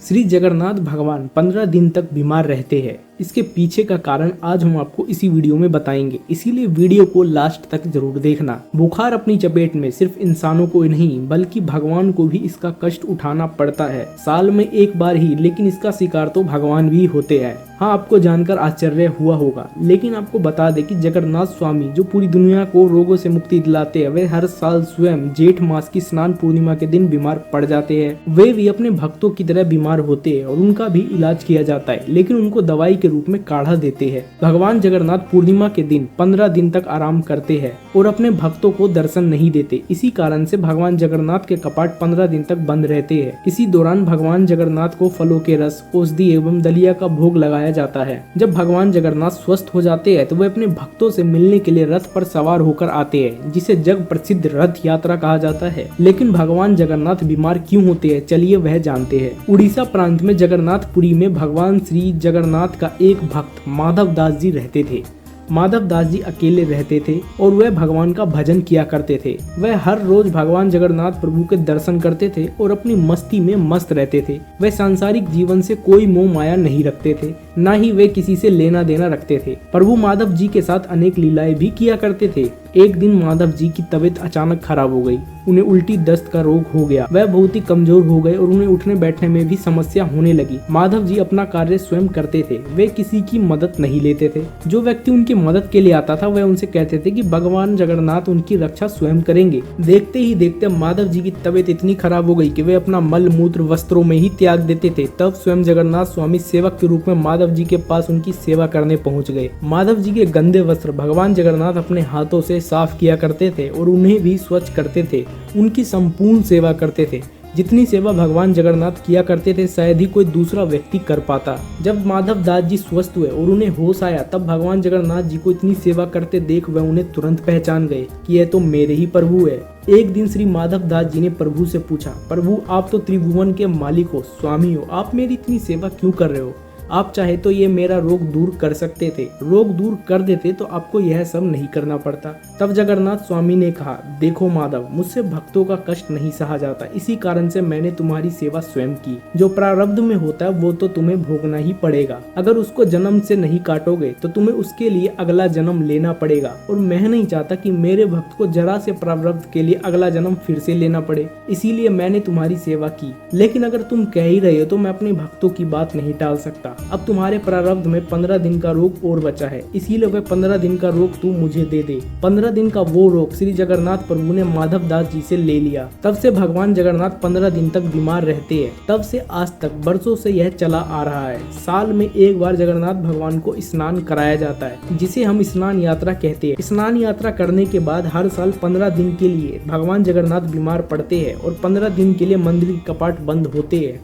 श्री जगन्नाथ भगवान 15 दिन तक बीमार रहते हैं। इसके पीछे का कारण आज हम आपको इसी वीडियो में बताएंगे, इसीलिए वीडियो को लास्ट तक जरूर देखना। बुखार अपनी चपेट में सिर्फ इंसानों को नहीं बल्कि भगवान को भी इसका कष्ट उठाना पड़ता है। साल में एक बार ही, लेकिन इसका शिकार तो भगवान भी होते हैं। हाँ, आपको जानकर आश्चर्य हुआ होगा, लेकिन आपको बता दें कि जगन्नाथ स्वामी जो पूरी दुनिया को रोगों से मुक्ति दिलाते हैं, वे हर साल स्वयं जेठ मास की स्नान पूर्णिमा के दिन बीमार पड़ जाते हैं। वे भी अपने भक्तों की तरह बीमार होते हैं और उनका भी इलाज किया जाता है, लेकिन उनको दवाई के रूप में काढ़ा देते हैं। भगवान जगन्नाथ पूर्णिमा के दिन 15 दिन तक आराम करते हैं और अपने भक्तों को दर्शन नहीं देते। इसी कारण से भगवान जगन्नाथ के कपाट 15 दिन तक बंद रहते हैं। इसी दौरान भगवान जगन्नाथ को फलों के रस, औषधि एवं दलिया का भोग लगाया जाता है। जब भगवान जगन्नाथ स्वस्थ हो जाते हैं तो वे अपने भक्तों से मिलने के लिए रथ पर सवार होकर आते हैं, जिसे जग प्रसिद्ध रथ यात्रा कहा जाता है। लेकिन भगवान जगन्नाथ बीमार क्यों होते हैं, चलिए वह जानते हैं। उड़ीसा प्रांत में जगन्नाथपुरी में भगवान श्री जगन्नाथ का एक भक्त माधव दास जी रहते थे। माधव दास जी अकेले रहते थे और वह भगवान का भजन किया करते थे। वह हर रोज भगवान जगन्नाथ प्रभु के दर्शन करते थे और अपनी मस्ती में मस्त रहते थे। वह सांसारिक जीवन से कोई मोह माया नहीं रखते थे, न ही वे किसी से लेना देना रखते थे। प्रभु माधव जी के साथ अनेक लीलाएं भी किया करते थे। एक दिन माधव जी की तबीयत अचानक खराब हो गई। उन्हें उल्टी दस्त का रोग हो गया। वह बहुत ही कमजोर हो गए और उन्हें उठने बैठने में भी समस्या होने लगी। माधव जी अपना कार्य स्वयं करते थे, वे किसी की मदद नहीं लेते थे। जो व्यक्ति उनकी मदद के लिए आता था वह उनसे कहते थे कि भगवान जगन्नाथ उनकी रक्षा स्वयं करेंगे। देखते ही देखते माधव जी की तबीयत इतनी खराब हो गई कि वे अपना मल मूत्र वस्त्रों में ही त्याग देते थे। तब स्वयं जगन्नाथ स्वामी सेवक के रूप में माधव जी के पास उनकी सेवा करने पहुंच गए। माधव जी के गंदे वस्त्र भगवान जगन्नाथ अपने हाथों से साफ किया करते थे और उन्हें भी स्वच्छ करते थे। उनकी संपूर्ण सेवा करते थे। जितनी सेवा भगवान जगन्नाथ किया करते थे शायद ही कोई दूसरा व्यक्ति कर पाता। जब माधव दास जी स्वस्थ हुए और उन्हें होश आया, तब भगवान जगन्नाथ जी को इतनी सेवा करते देख वह उन्हें तुरंत पहचान गए कि यह तो मेरे ही प्रभु है। एक दिन श्री माधव दास जी ने प्रभु से पूछा, प्रभु आप तो त्रिभुवन के मालिक हो, स्वामी हो, आप मेरी इतनी सेवा क्यों कर रहे हो? आप चाहे तो ये मेरा रोग दूर कर सकते थे। रोग दूर कर देते तो आपको यह सब नहीं करना पड़ता। तब जगन्नाथ स्वामी ने कहा, देखो माधव, मुझसे भक्तों का कष्ट नहीं सहा जाता, इसी कारण से मैंने तुम्हारी सेवा स्वयं की। जो प्रारब्ध में होता है वो तो तुम्हें भोगना ही पड़ेगा। अगर उसको जन्म से नहीं काटोगे तो तुम्हें उसके लिए अगला जन्म लेना पड़ेगा, और मैं नहीं चाहता कि मेरे भक्त को जरा से प्रारब्ध के लिए अगला जन्म फिर से लेना पड़े, इसीलिए मैंने तुम्हारी सेवा की। लेकिन अगर तुम कह ही रहे हो तो मैं अपने भक्तों की बात नहीं टाल सकता। अब तुम्हारे प्रारब्ध में 15 दिन का रोग और बचा है, इसीलिए वह 15 दिन का रोग तू मुझे दे दे। 15 दिन का वो रोग श्री जगन्नाथ प्रभु ने माधव दास जी से ले लिया। तब से भगवान जगन्नाथ 15 दिन तक बीमार रहते हैं। तब से आज तक बरसों से यह चला आ रहा है। साल में एक बार जगन्नाथ भगवान को स्नान कराया जाता है, जिसे हम स्नान यात्रा कहते हैं। स्नान यात्रा करने के बाद हर साल 15 दिन के लिए भगवान जगन्नाथ बीमार पड़ते हैं और 15 दिन के लिए मंदिर के कपाट बंद होते हैं।